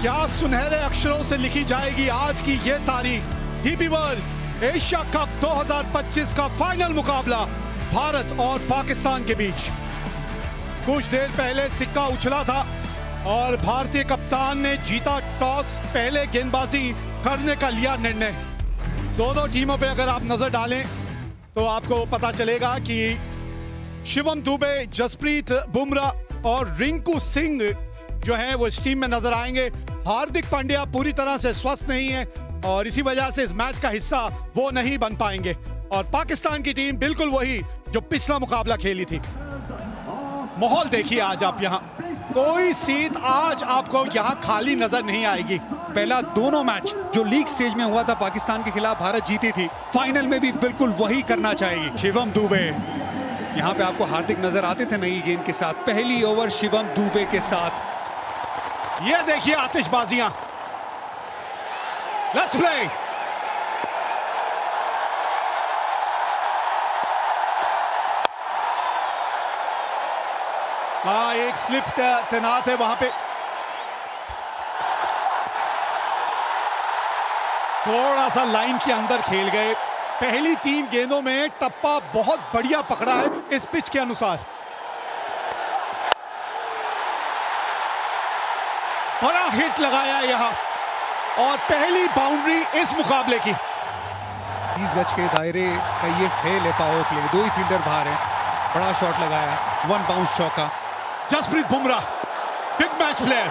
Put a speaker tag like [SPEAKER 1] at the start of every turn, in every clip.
[SPEAKER 1] क्या सुनहरे अक्षरों से लिखी जाएगी आज की ये तारीख। डीपी वर्ल्ड एशिया कप 2025 का फाइनल मुकाबला भारत और पाकिस्तान के बीच। कुछ देर पहले सिक्का उछला था और भारतीय कप्तान ने जीता टॉस, पहले गेंदबाजी करने का लिया निर्णय। दोनों टीमों पे अगर आप नजर डालें तो आपको पता चलेगा कि शिवम दुबे, जसप्रीत बुमराह और रिंकू सिंह जो है वो इस टीम में नजर आएंगे। हार्दिक पांड्या पूरी तरह से स्वस्थ नहीं है और इसी वजह से इस मैच का हिस्सा वो नहीं बन पाएंगे। और पाकिस्तान की टीम बिल्कुल वही जो पिछला मुकाबला खेली थी। माहौल देखिए आज आप, यहाँ कोई सीट आज आपको यहाँ खाली नजर नहीं आएगी।
[SPEAKER 2] पहला दोनों मैच जो लीग स्टेज में हुआ था पाकिस्तान के खिलाफ भारत जीती थी, फाइनल में भी बिल्कुल वही करना चाहेगी। शिवम दुबे, यहाँ पे आपको हार्दिक नजर आते थे नई गेंद के साथ। पहली ओवर शिवम दुबे के साथ।
[SPEAKER 1] ये देखिए आतिशबाजियां। Let's play. हाँ, एक स्लिप तैनात है वहां पे। थोड़ा सा लाइन के अंदर खेल गए। पहली 3 गेंदों में टप्पा बहुत बढ़िया पकड़ा है इस पिच के अनुसार। बड़ा हिट लगाया यहां और पहली बाउंड्री इस मुकाबले की।
[SPEAKER 2] 30 गज के दायरे का ये खेल है पावर प्ले। 2 ही फील्डर बाहर है। बड़ा शॉट लगाया, 1 बाउंस चौका।
[SPEAKER 1] Jasprit Bumrah, big match player.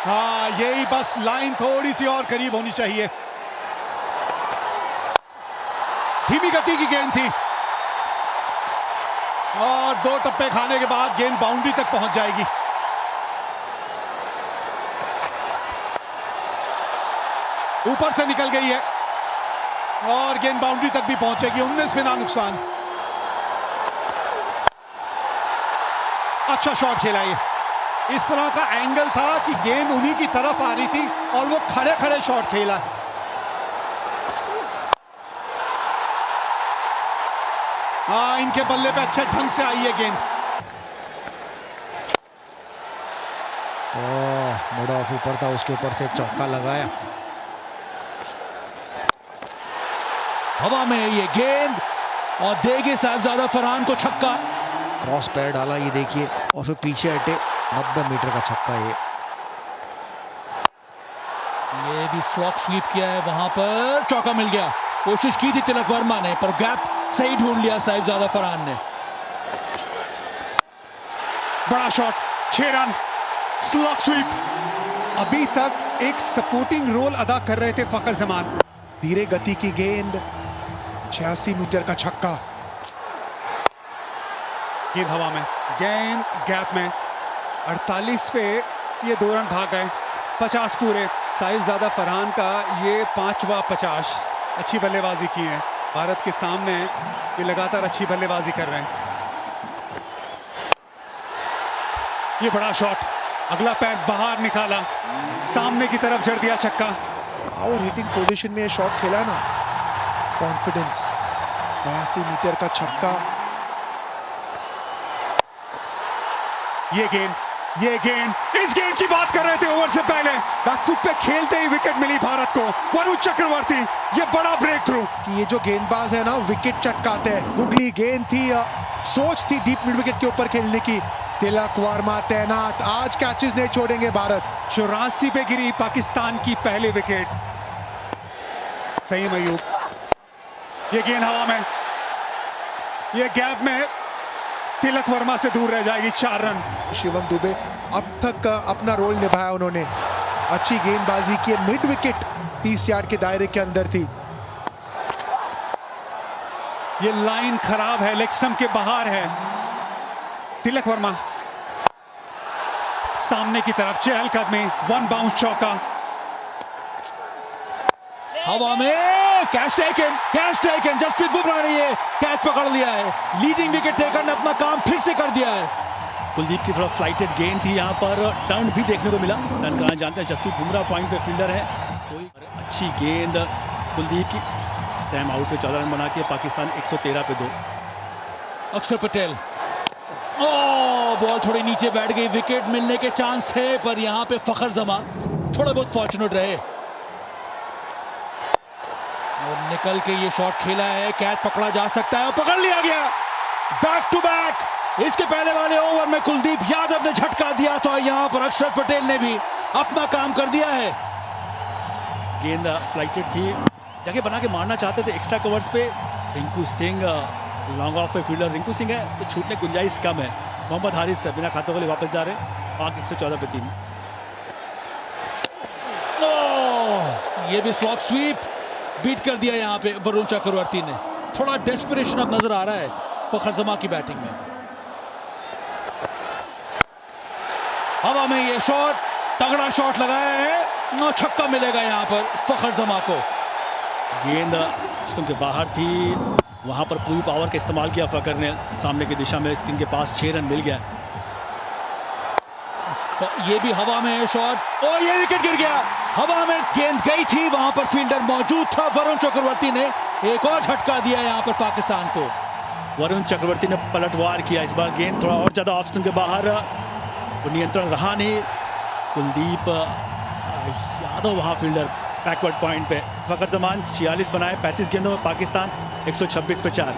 [SPEAKER 1] हाँ, यही बस लाइन थोड़ी सी और करीब होनी चाहिए। धीमी गति की गेंद थी और 2 टप्पे खाने के बाद गेंद बाउंड्री तक पहुंच जाएगी। ऊपर से निकल गई है और गेंद बाउंड्री तक भी पहुंचेगी। 19 बिना नुकसान। अच्छा शॉट खेला ये। इस तरह का एंगल था कि गेंद उन्हीं की तरफ आ रही थी और वो खड़े खड़े शॉट खेला। हाँ, इनके बल्ले पे अच्छे ढंग से आई है गेंद।
[SPEAKER 3] मोड़ा ऑफ ऊपर था, उसके ऊपर से चौका लगाया। हवा में ये गेंद और देंगे साहिबजादा फरहान को छक्का। क्रॉस पैर डाला, ये देखिए, और फिर पीछे हटे। 90 मीटर का छक्का ये भी स्लॉक स्वीप किया है, वहां पर चौका मिल गया। कोशिश की थी तिलक वर्मा ने पर गैप सही ढूंढ लिया साहिबजादा फरहान ने।
[SPEAKER 2] बड़ा शॉट, 6 रन, स्लॉक स्वीप। अभी तक एक सपोर्टिंग रोल अदा कर रहे थे फखर जमान। धीरे गति की गेंद, 86 मीटर का छक्का। गेंद हवा में, गेंद गैप में। 48 पे ये 2 रन भाग गए। 50 पूरे। साहिबजादा फरहान का ये 5वां 50। अच्छी बल्लेबाजी की है भारत के सामने। ये लगातार अच्छी बल्लेबाजी कर रहे हैं। ये बड़ा शॉट, अगला पैर बाहर निकाला, सामने की तरफ जड़ दिया छक्का।
[SPEAKER 3] पावर हिटिंग पोजीशन में ये शॉट खेला ना, कॉन्फिडेंस। 82 मीटर का छक्का।
[SPEAKER 2] ये गेंद, इस गेंद की बात कर रहे थे ओवर से पहले। बैकफुट पे खेलते ही विकेट मिली भारत को। वरुण चक्रवर्ती, ये बड़ा ब्रेक थ्रू।
[SPEAKER 3] कि ये जो गेंदबाज है ना, विकेट चटकाते हैं। गुगली गेंद थी, सोच थी डीप मिड विकेट के ऊपर खेलने की। तिलक वर्मा तैनात, आज कैचेस नहीं छोड़ेंगे भारत।
[SPEAKER 2] 84 पे गिरी पाकिस्तान की पहली विकेट। सही मयूब, ये गेंद हवा में, ये गैप में तिलक वर्मा से दूर रह जाएगी। 4 रन।
[SPEAKER 3] शिवम दुबे अब तक अपना रोल निभाया उन्होंने। अच्छी गेंदबाजी की, मिड विकेट 30 यार्ड के दायरे के अंदर थी।
[SPEAKER 2] ये लाइन खराब है, लेग स्टंप के बाहर है। तिलक वर्मा सामने की तरफ, चहलकदमी, 1 बाउंस चौका।
[SPEAKER 3] हवा में कैच टेकन। जसप्रीत बुमराह ने ये कैच पकड़ लिया है। लीडिंग विकेट टेकर ने अपना काम फिर से कर दिया है।
[SPEAKER 4] कुलदीप की थोड़ा फ्लाइटेड गेंद थी, यहाँ पर टर्न भी देखने को मिला। टर्न कराना जानते हैं, जसप्रीत बुमराह पॉइंट पे फील्डर है। कोई अच्छी गेंद कुलदीप की। टाइम आउट पे 14 रन बनाती है पाकिस्तान। 113 पे 2।
[SPEAKER 3] अक्षर पटेल, बॉल थोड़ी नीचे बैठ गई, विकेट मिलने के चांस थे पर यहां पे फखर जमा थोड़े बहुत फॉर्चुनेट रहे और निकल के ये शॉट खेला है। कैच पकड़ा जा सकता है और पकड़ लिया गया। बैक टू बैक इसके पहले वाले ओवर में कुलदीप यादव ने झटका दिया तो यहां पर अक्षर पटेल ने भी अपना काम कर दिया है।
[SPEAKER 4] गेंद फ्लाइटेड थी, जगह बना के मारना चाहते थे एक्स्ट्रा कवर्स पे। रिंकू सिंह लॉन्ग ऑफ पे फील्डर रिंकू सिंह है तो छूटने गुंजाइश कम है। मोहम्मद हारिस बिना खाते वाले वापस जा रहे हैं। पाक 114 पे 3।
[SPEAKER 3] ये भी स्लॉग स्वीप बीट कर दिया यहां पे वरुण चक्रवर्ती ने। थोड़ा डेस्परेशन अब नजर आ रहा है फखर जमा की बैटिंग में। हवा में ये शॉट, तगड़ा शॉट लगाया है, छक्का मिलेगा यहां पर फखर जमा को।
[SPEAKER 4] गेंद के बाहर थी, वहां पर पूरी पावर का इस्तेमाल किया फकर ने। सामने की दिशा में स्क्रीन के पास 6 रन मिल गया।
[SPEAKER 3] तो ये भी हवा में है शॉट और ये विकेट गिर गया। हवा में गेंद गई थी, वहां पर फील्डर मौजूद था। वरुण चक्रवर्ती ने एक और झटका दिया यहां पर पाकिस्तान को।
[SPEAKER 4] वरुण चक्रवर्ती ने पलटवार किया। इस बार गेंद थोड़ा और ज्यादा ऑफ स्टंप के बाहर, नियंत्रण रहा नहीं। कुलदीप यादव वहां फील्डर बैकवर्ड पॉइंट पे। फकर जमान 46 बनाए 35 गेंदों में, पाकिस्तान 126 पे 4।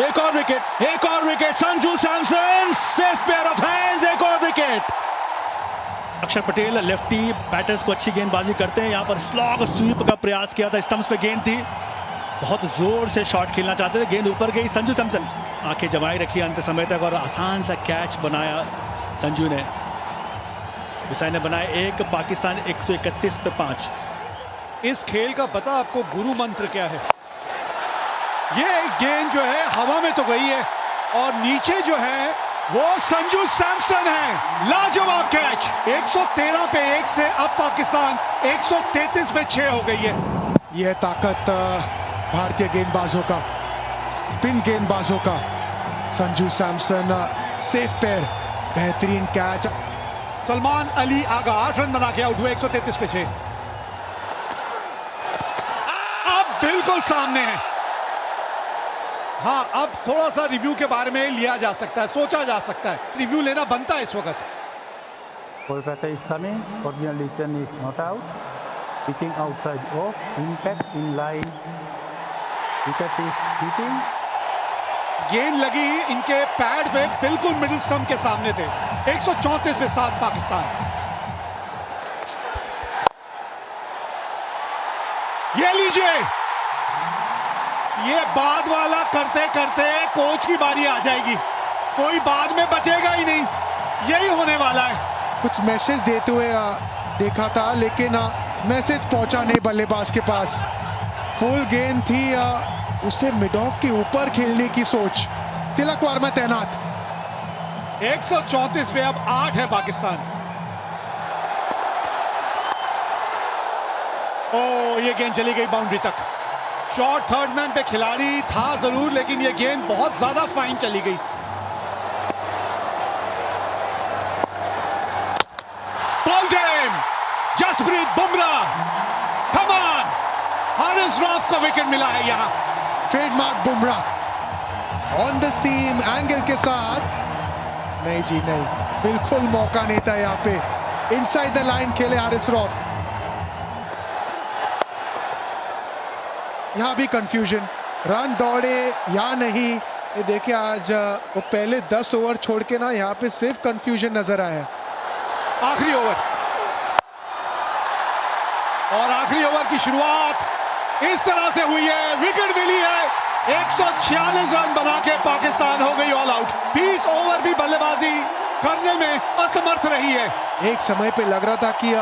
[SPEAKER 3] एक और विकेट, एक और wicket. Sanju Samson safe pair of hands, एक और विकेट।
[SPEAKER 4] अक्षर पटेल लेफ्टी बैटर्स को अच्छी गेंदबाजी करते हैं। यहां पर स्लॉग स्वीप का प्रयास किया था, स्टंप्स पे गेंद थी, बहुत जोर से शॉट खेलना चाहते थे, गेंद ऊपर गई। संजू सैमसन आंखें जमाई रखी अंत समय तक और आसान सा कैच बनाया संजू ने। विसाई ने बनाया 1, पाकिस्तान 131 पे 5।
[SPEAKER 1] इस खेल का पता आपको गुरु मंत्र क्या है? ये गेंद जो है हवा में तो गई है और नीचे जो है वो संजू सैमसन है। लाजवाब कैच। 113 पे 1 से अब पाकिस्तान 133 पे 6 हो गई है।
[SPEAKER 2] यह ताकत भारतीय गेंदबाजों का, स्पिन गेंदबाजों का। संजू सैमसन सेफ पैर, बेहतरीन कैच।
[SPEAKER 1] सलमान अली आगा 8 रन बना के आउट हुए 133 पे 6। अब बिल्कुल सामने है। हाँ, अब थोड़ा सा रिव्यू के बारे में लिया जा सकता है, सोचा जा सकता है, रिव्यू लेना बनता है इस वक्त।
[SPEAKER 5] Kolkata is coming. Original decision is not out. Pitching outside off. Impact in line. Wicket is hitting.
[SPEAKER 1] गेंद लगी इनके पैड पे, बिल्कुल मिडिल स्टंप के सामने थे। 134 पे 7 पाकिस्तान। ये लीजिए, ये बाद वाला करते करते कोच की बारी आ जाएगी। कोई बाद में बचेगा ही नहीं, यही होने वाला है।
[SPEAKER 2] कुछ मैसेज देते हुए देखा था, लेकिन मैसेज पहुंचा नहीं बल्लेबाज के पास। फुल गेंद थी, उसे मिड ऑफ के ऊपर खेलने की सोच। तिलक वर्मा तैनात।
[SPEAKER 1] 134 पे अब 8 है पाकिस्तान। ओ, ये गेंद चली गई बाउंड्री तक। शॉट थर्ड मैन पे खिलाड़ी था जरूर, लेकिन ये गेंद बहुत ज्यादा फाइन चली गई। Ball game, Jasprit Bumrah, come on, Haris Rauf को विकेट मिला है यहां।
[SPEAKER 2] Trademark Bumrah on the seam angle के साथ। नहीं जी नहीं, बिल्कुल मौका नहीं था यहाँ पे। इनसाइड द लाइन खेले हारिस रऊफ। यहाँ भी कंफ्यूजन, रन दौड़े या नहीं। ये देखिए, आज वो पहले 10 ओवर छोड़ के ना यहाँ पे सिर्फ कंफ्यूजन नजर आया।
[SPEAKER 1] आखिरी ओवर, और आखिरी ओवर की शुरुआत इस तरह से हुई है। विकेट मिली है। 146 रन बना के पाकिस्तान हो गई ऑल आउट। 20 ओवर भी बल्लेबाजी करने में असमर्थ रही है।
[SPEAKER 2] एक समय पे लग रहा था कि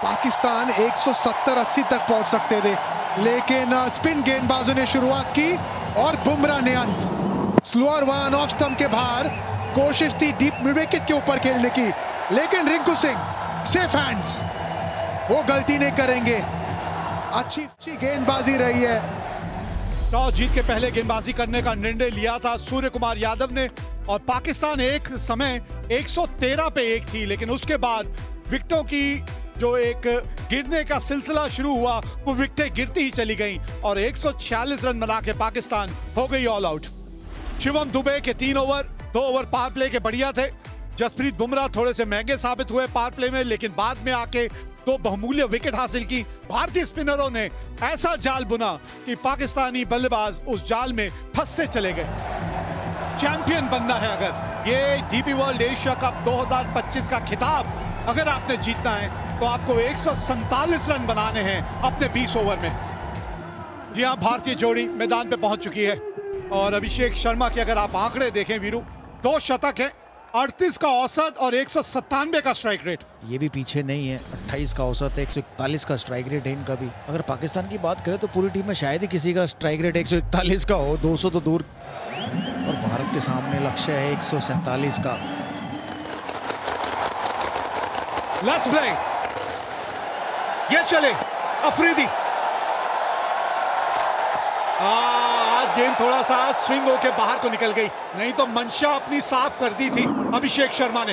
[SPEAKER 2] पाकिस्तान 170-80 तक पहुंच सकते थे, लेकिन स्पिन गेंदबाजों ने शुरुआत की और बुमराह ने अंत। स्लोअर वन ऑफ स्टंप के बाहर, कोशिश थी डीप मिड विकेट के ऊपर खेलने की, लेकिन रिंकू सिंह सेफ हैंड्स, वो गलती नहीं करेंगे। अच्छी गेंदबाजी रही है।
[SPEAKER 1] टॉस जीत के पहले गेंदबाजी करने का निर्णय लिया था सूर्य कुमार यादव ने और पाकिस्तान एक समय 113 पे 1 थी, लेकिन उसके बाद विकेटों की जो एक गिरने का सिलसिला शुरू हुआ वो विकेटें गिरती ही चली गईं और 146 रन बना के पाकिस्तान हो गई ऑल आउट। शिवम दुबे के 3 ओवर 2 ओवर पावर प्ले के बढ़िया थे। जसप्रीत बुमराह थोड़े से महंगे साबित हुए पावर प्ले में, लेकिन बाद में आके 2 बहुमूल्य विकेट हासिल की। भारतीय स्पिनरों ने ऐसा जाल बुना कि पाकिस्तानी बल्लेबाज उस जाल में फंसते चले गए। चैंपियन बनना है अगर, ये डीपी वर्ल्ड एशिया कप 2025 का खिताब अगर आपने जीतना है तो आपको 147 रन बनाने हैं अपने 20 ओवर में। जी हाँ, भारतीय जोड़ी मैदान पे पहुंच चुकी है और अभिषेक शर्मा के अगर आप आंकड़े देखें वीरू, 2 शतक है, 38 का औसत और 197 का स्ट्राइक रेट।
[SPEAKER 3] ये भी पीछे नहीं है, 28 का औसत है, 141 का स्ट्राइक रेट है इनका भी। अगर पाकिस्तान की बात करें तो पूरी टीम में शायद ही किसी का स्ट्राइक रेट 141 का हो, 200 तो दूर। और भारत के सामने लक्ष्य है 147 का।
[SPEAKER 1] लेट्स प्ले, ये चले अफरीदी। आज गेंद थोड़ा सा स्विंग होके बाहर को निकल गई, नहीं तो मंशा अपनी साफ कर दी थी अभिषेक शर्मा ने।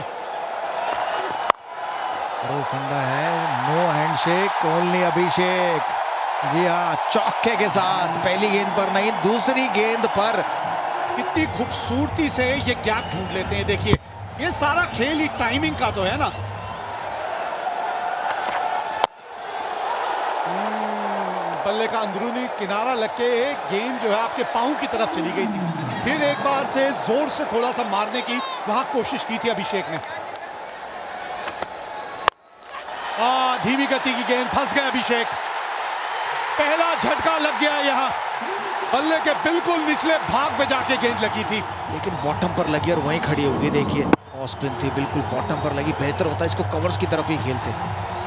[SPEAKER 3] वो फंडा है, नो हैंडशेक, ओनली अभिषेक। जी हाँ, चौके के साथ पहली गेंद पर नहीं, दूसरी गेंद पर
[SPEAKER 1] कितनी खूबसूरती से ये गैप ढूंढ लेते हैं। देखिए, ये सारा खेल ही टाइमिंग का तो है ना। बल्ले का अंदरूनी किनारा लग के गेंद जो है आपके पांव की तरफ चली गई थी। फिर एक बार से जोर से थोड़ा सा मारने की वहां कोशिश की थी अभिषेक ने। धीमी गति की गेंद, फंस गए अभिषेक। पहला झटका लग गया यहाँ, बल्ले के बिल्कुल निचले भाग में जाके गेंद लगी थी,
[SPEAKER 3] लेकिन बॉटम पर लगी और वहीं खड़ी होगी। देखिए, ऑफ स्पिन थी, बिल्कुल बॉटम पर लगी। बेहतर होता इसको कवर्स की तरफ ही खेलते।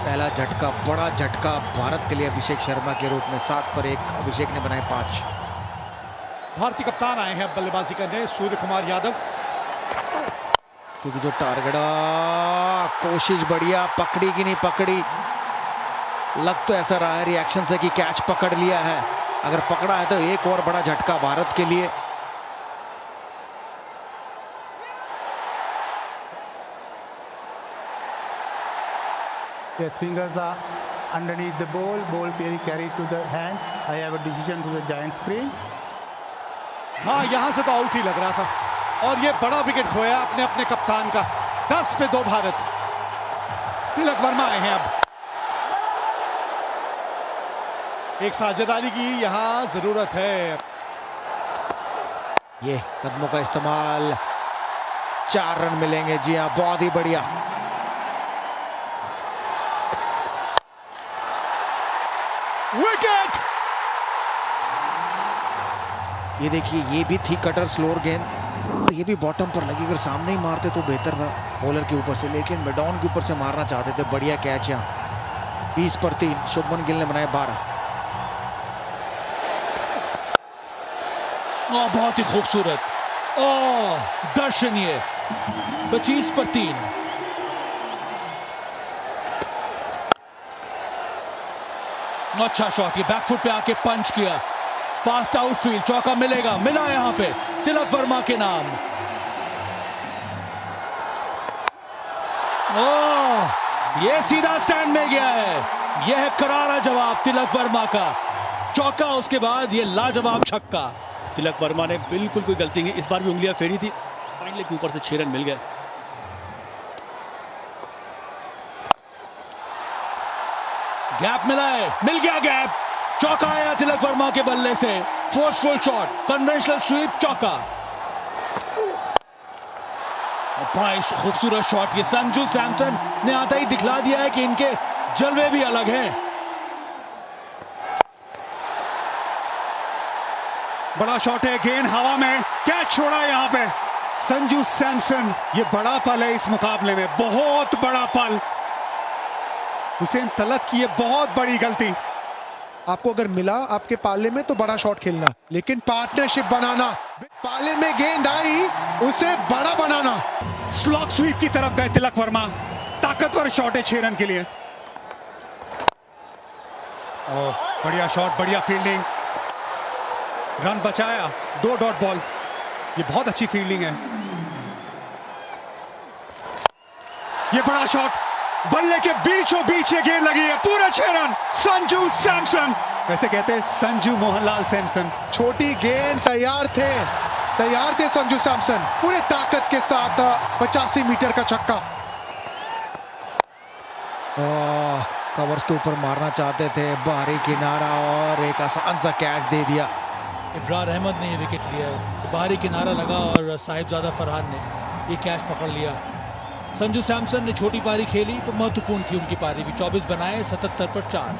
[SPEAKER 3] पहला झटका, बड़ा झटका भारत के लिए अभिषेक शर्मा के रूप में। 7 पर 1 अभिषेक ने बनाए 5।
[SPEAKER 1] भारतीय कप्तान आए हैं बल्लेबाजी करने, सूर्य कुमार यादव।
[SPEAKER 3] क्योंकि जो टारगेट, कोशिश बढ़िया, पकड़ी कि नहीं पकड़ी। लग तो ऐसा रहा है रिएक्शन से कि कैच पकड़ लिया है। अगर पकड़ा है तो एक और बड़ा झटका भारत के लिए।
[SPEAKER 5] His fingers are underneath the ball being carried to the hands. I have a decision to the giant screen.
[SPEAKER 1] हाँ, यहां से तो आउट ही लग रहा था और ये बड़ा विकेट खोया अपने अपने कप्तान का। 10 पे 2 भारत। तिलक वर्मा आए हैं अब। एक साझेदारी की यहां जरूरत है।
[SPEAKER 3] ये कदमों का इस्तेमाल, 4 रन मिलेंगे। जी हाँ, बहुत ही बढ़िया।
[SPEAKER 1] विकेट।
[SPEAKER 3] ये देखिए, ये भी थी कटर स्लोअर गेंद और ये भी बॉटम पर लगी। अगर सामने ही मारते तो बेहतर था बॉलर के ऊपर से, लेकिन मिडॉन के ऊपर से मारना चाहते थे। बढ़िया कैच यहाँ। 20 पर 3 शुभमन गिल ने बनाए 12।
[SPEAKER 4] बहुत ही खूबसूरत, दर्शनीय। 25 पर 3। अच्छा शॉट, ये बैकफुट पे आके पंच किया। फास्ट आउटफील्ड, चौका मिलेगा, मिला यहां पे तिलक वर्मा के नाम। ये सीधा स्टैंड में गया है। यह है करारा जवाब तिलक वर्मा का। चौका, उसके बाद ये लाजवाब छक्का। तिलक वर्मा ने बिल्कुल कोई गलती नहीं, इस बार भी उंगलियां फेरी थी। फाइनली के ऊपर से 6 रन मिल गए। गैप मिला है, मिल गया गैप। चौका आया तिलक वर्मा के बल्ले से। फोर्सफुल शॉट, कन्वेंशनल स्वीप, चौका। बड़ा खूबसूरत शॉट। ये संजू सैमसन ने आता ही दिखला दिया है कि इनके जलवे भी अलग हैं।
[SPEAKER 2] बड़ा शॉट है, गेंद हवा में, कैच छोड़ा यहाँ पे संजू सैमसन। ये बड़ा पल है इस मुकाबले में, बहुत बड़ा पल। हुसैन तलत की ये बहुत बड़ी गलती।
[SPEAKER 6] आपको अगर मिला आपके पाले में तो बड़ा शॉट खेलना, लेकिन पार्टनरशिप बनाना, पाले में गेंद आई उसे बड़ा बनाना।
[SPEAKER 2] स्लॉग स्वीप की तरफ गए तिलक वर्मा। ताकतवर शॉट है 6 रन के लिए। बढ़िया शॉट, बढ़िया फील्डिंग, रन बचाया। 2 डॉट बॉल, ये बहुत अच्छी फील्डिंग है। ये बड़ा शॉट, बल्ले के बीचों बीच ये गेंद लगी है, पूरे 6 रन। संजू सैमसन, वैसे कहते हैं संजू मोहनलाल सैमसन।
[SPEAKER 6] छोटी गेंद, तैयार थे संजू सैमसन, पूरे ताकत के साथ 85 मीटर का छक्का।
[SPEAKER 3] कवर्स के ऊपर मारना चाहते थे, बाहरी किनारा और एक आसान सा कैच दे दिया। इब्रार अहमद ने ये विकेट लिया, बाहरी किनारा लगा और साहिबजादा फरहान ने ये कैच पकड़ लिया। संजू सैमसन ने छोटी पारी खेली तो महत्वपूर्ण थी उनकी पारी भी। 24 बनाए, 77 पर 4।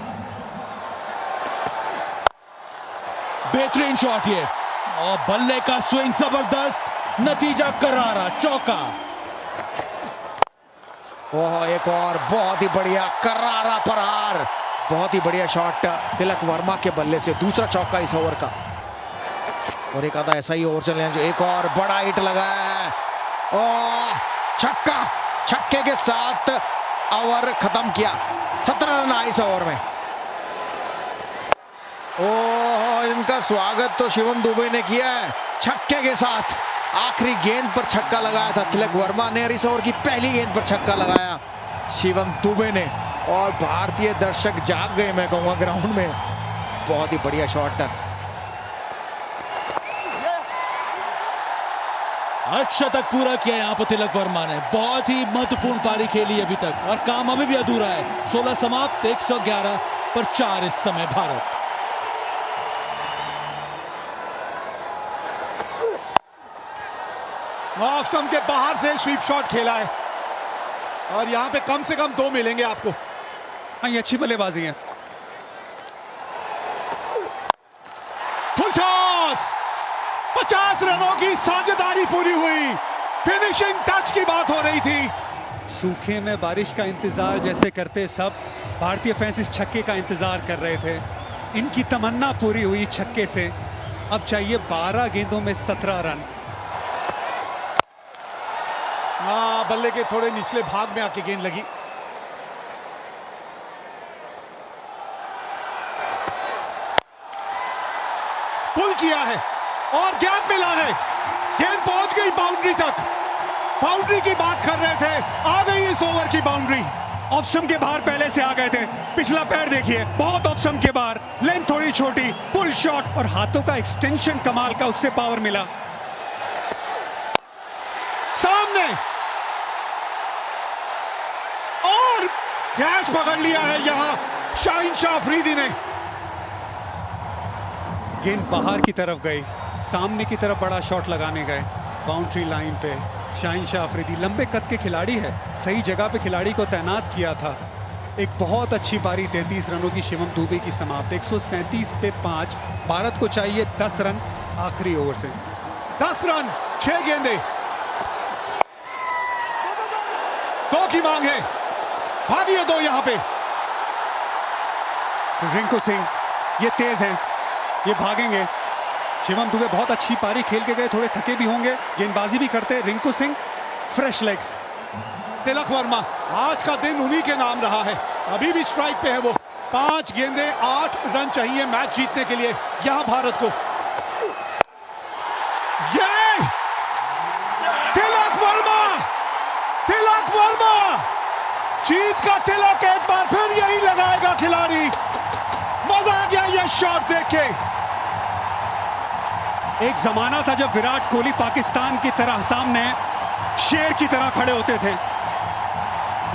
[SPEAKER 3] बेहतरीन शॉट ये, और बल्ले का स्विंग जबरदस्त, नतीजा करारा, चौका। ओह, एक और बहुत ही बढ़िया करारा प्रहार, बहुत ही बढ़िया शॉट तिलक वर्मा के बल्ले से, दूसरा चौका इस ओवर का। और एक आधा ऐसा ही ओवर चले जो एक और बड़ा हिट लगा है, ओह छक्का, छक्के के साथ ओवर खत्म किया। 17 रन आए इस ओवर में। ओह, इनका स्वागत तो शिवम दुबे ने किया है छक्के के साथ। आखिरी गेंद पर छक्का लगाया था तिलक वर्मा ने, और इस ओवर की पहली गेंद पर छक्का लगाया शिवम दुबे ने, और भारतीय दर्शक जाग गए, मैं कहूंगा, ग्राउंड में। बहुत ही बढ़िया शॉट। अर्धशतक पूरा किया यहां पर तिलक वर्मा ने, बहुत ही महत्वपूर्ण पारी खेली अभी तक, और काम अभी भी अधूरा है। 16 समाप्त, 111 पर 4 इस समय भारत।
[SPEAKER 1] ऑफ स्टंप के बाहर से स्वीप शॉट खेला है, और यहां पे कम से कम 2 मिलेंगे आपको।
[SPEAKER 2] हाँ, ये अच्छी बल्लेबाजी है।
[SPEAKER 1] फुल टॉस, 50 रनों की साझेदारी पूरी हुई। फिनिशिंग टच की बात हो रही थी।
[SPEAKER 2] सूखे में बारिश का इंतजार जैसे करते सब भारतीय फैंस इस छक्के का इंतजार कर रहे थे। इनकी तमन्ना पूरी हुई छक्के से। अब चाहिए 12 गेंदों में 17 रन।
[SPEAKER 1] हाँ, बल्ले के थोड़े निचले भाग में आके गेंद लगी। पुल किया है और गैप मिला है, गेंद पहुंच गई बाउंड्री तक। बाउंड्री की बात कर रहे थे, आ गई इस ओवर की बाउंड्री।
[SPEAKER 2] ऑफ स्टंप के बाहर पहले से आ गए थे, पिछला पैर देखिए, बहुत ऑफ स्टंप के बाहर, लेंथ थोड़ी छोटी, पुल शॉट, और हाथों का एक्सटेंशन कमाल का, उससे पावर मिला।
[SPEAKER 1] सामने और कैच पकड़ लिया है यहां शाहीन शाह अफरीदी ने।
[SPEAKER 2] गेंद बाहर की तरफ गई, सामने की तरफ बड़ा शॉट लगाने गए, बाउंड्री लाइन पे। शाहीन शाह अफरीदी लंबे कद के खिलाड़ी है, सही जगह पे खिलाड़ी को तैनात किया था। एक बहुत अच्छी पारी 33 रनों की शिवम दुबे की समाप्त। 137 पे 5। भारत को चाहिए 10 रन आखिरी ओवर से।
[SPEAKER 1] 10 रन, 6 गेंदे, 2 की मांग है, भागिए 2 यहां पे।
[SPEAKER 2] रिंकू सिंह ये तेज हैं, ये भागेंगे। शिवम दुबे बहुत अच्छी पारी खेल के गए, थोड़े थके भी होंगे, गेंदबाजी भी करते। Rinku Singh fresh legs.
[SPEAKER 1] तिलक वर्मा, आज का दिन उन्हीं के नाम रहा है, अभी भी स्ट्राइक पे है वो। 5 गेंदे, 8 रन चाहिए मैच जीतने के लिए यहां भारत को। ये तिलक वर्मा, तिलक वर्मा, जीत का तिलक एक बार फिर यही लगाएगा खिलाड़ी। मजा आ गया ये शॉट देख के।
[SPEAKER 2] एक जमाना था जब विराट कोहली पाकिस्तान की तरह सामने शेर की तरह खड़े होते थे।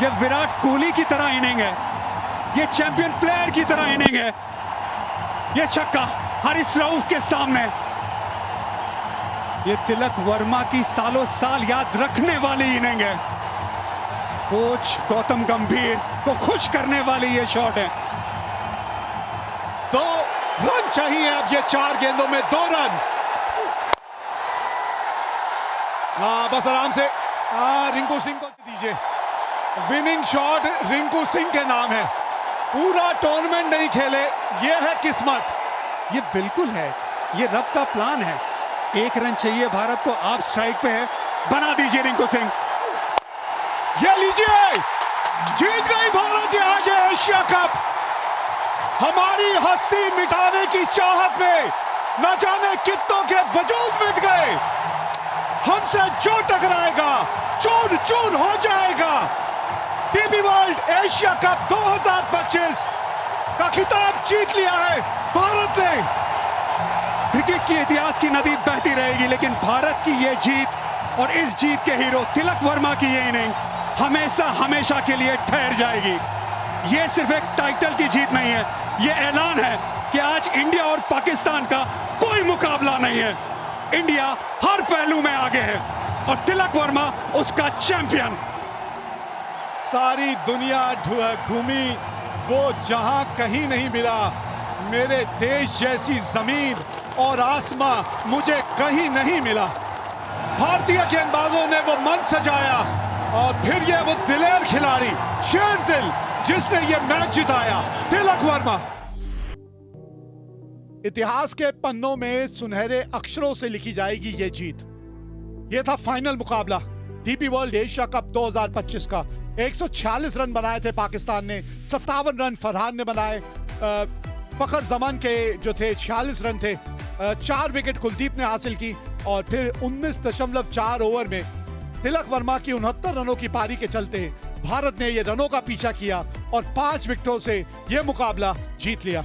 [SPEAKER 2] ये विराट कोहली की तरह इनिंग है, ये चैंपियन प्लेयर की तरह इनिंग है। ये छक्का हारिस रऊफ के सामने, ये तिलक वर्मा की सालों साल याद रखने वाली इनिंग है। कोच गौतम गंभीर को खुश करने वाली ये शॉट है।
[SPEAKER 1] 2 रन चाहिए अब, ये 4 गेंदों में 2 रन। बस आराम से रिंकू सिंह को दीजिए। विनिंग शॉट रिंकू सिंह के नाम है। पूरा टूर्नामेंट नहीं खेले, ये है किस्मत।
[SPEAKER 2] ये बिल्कुल है, ये रब का प्लान है। 1 रन चाहिए भारत को, आप स्ट्राइक पे है, बना दीजिए रिंकू सिंह।
[SPEAKER 1] ये लीजिए, जीत गई भारत यहाँ ये एशिया कप। हमारी हस्ती मिटाने की चाहत में न जाने कितनों के वजूद मिट गए। हमसे जो टकराएगा चूर चूर हो जाएगा। डीपी वर्ल्ड एशिया कप 2025 का खिताब जीत लिया है भारत ने।
[SPEAKER 2] क्रिकेट के इतिहास की नदी बहती रहेगी, लेकिन भारत की ये जीत और इस जीत के हीरो तिलक वर्मा की ये इनिंग हमेशा हमेशा के लिए ठहर जाएगी। ये सिर्फ एक टाइटल की जीत नहीं है, ये ऐलान है कि आज इंडिया और पाकिस्तान का कोई मुकाबला नहीं है। इंडिया हर पहलू में आगे है और तिलक वर्मा उसका चैंपियन।
[SPEAKER 1] सारी दुनिया घूमी, वो जहां कहीं नहीं मिला। मेरे देश जैसी जमीन और आसमां मुझे कहीं नहीं मिला। भारतीय गेंदबाजों ने वो मन सजाया और फिर ये वो दिलेर खिलाड़ी, शेर दिल, जिसने ये मैच जिताया, तिलक वर्मा। इतिहास के पन्नों में सुनहरे अक्षरों से लिखी जाएगी ये जीत। ये था फाइनल मुकाबला डीपी वर्ल्ड एशिया कप 2025 का। 146 रन बनाए थे पाकिस्तान ने, 57 रन फरहान ने बनाए। फखर जमान के जो थे 46 रन थे। 4 विकेट कुलदीप ने हासिल की और फिर 19.4 ओवर में तिलक वर्मा की 69 रनों की पारी के चलते भारत ने ये रनों का पीछा किया और 5 विकेटों से ये मुकाबला जीत लिया।